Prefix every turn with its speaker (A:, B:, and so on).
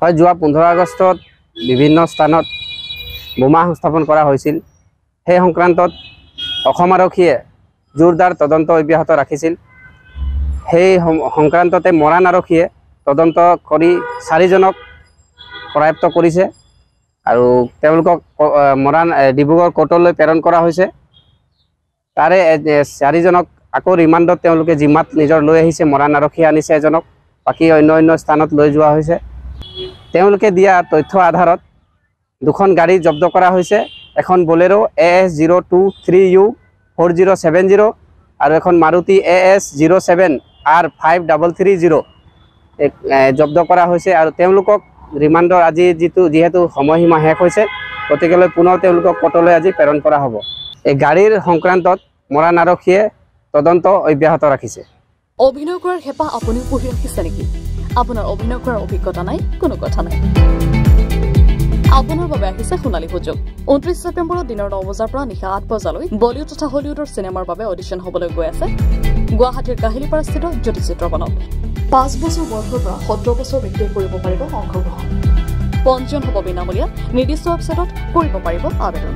A: হয় যোৱা 15 আগষ্টত বিভিন্ন স্থানত বোমা সংস্থাপন কৰা হৈছিল। সেই সংক্ৰান্তত অসম আৰক্ষীয়ে জোৰদাৰ তদন্ত অব্যাহত ৰাখিছিল। সেই সংক্ৰান্ততে মৰাণ আৰক্ষীয়ে তদন্ত কৰি 4জনক কৰায়ত্ব কৰিছে আৰু তেওঁলোকক মৰাণ ডিব্ৰুগড় কোৰ্টলৈ প্ৰেৰণ কৰা হৈছে। তাৰে 4জনক আকৌ ৰিমাণ্ডত তেওঁলোকে জিম্মাত নিজৰ লৈ আহিছে। মৰাণ আৰক্ষীয়ে আনিছে এজনক, বাকী অন্য স্থানত লৈ যোৱা হৈছে। তেওঁলোকে দিয়া তথ্য আধাৰত দুখন গাড়ী জব্দ কৰা হৈছে, এখন বলেৰো AS023U 4070 আৰু এখন মাৰুতি AS07R5330 জব্দ কৰা হৈছে। আৰু তেওঁলোকক ৰিমাণ্ডৰ আজি যিহেতু সময়সীমা শেষ হৈছে, গতিকেলৈ পুনৰ তেওঁলোকক কোৰ্টলৈ আজি প্ৰেৰণ কৰা হ'ব। এই গাড়ীৰ সংক্ৰান্তত মৰাণ আৰক্ষীয়ে তদন্ত অব্যাহত ৰাখিছে।
B: অভিনয় কৰাৰ হেঁপাহ আপুনিও পুহি ৰাখিছে নেকি? আপোনাৰ অভিনয় কৰাৰ অভিজ্ঞতা নাই? কোনো কথা নাই। আপোনাৰ বাবে আহিছে সোণালী সুযোগ। 29 ছেপ্টেম্বৰত দিনৰ 9 বজাৰ পৰা নিশা 8 বজালৈ বলিউড তথা হলিউডৰ চিনেমাৰ বাবে অডিশ্যন হ'বলৈ গৈ আছে গুৱাহাটীৰ কাহিলীপাৰাস্থিত জ্যোতি চিত্ৰবনত। 5 বছৰ বয়সৰ পৰা 17 বছৰ ব্যক্তিয়ে কৰিব পাৰিব অংশগ্ৰহণ। পঞ্জীয়ন হ'ব বিনামূলীয়া। নিৰ্দিষ্ট ৱেবছাইটত কৰিব পাৰিব আবেদন।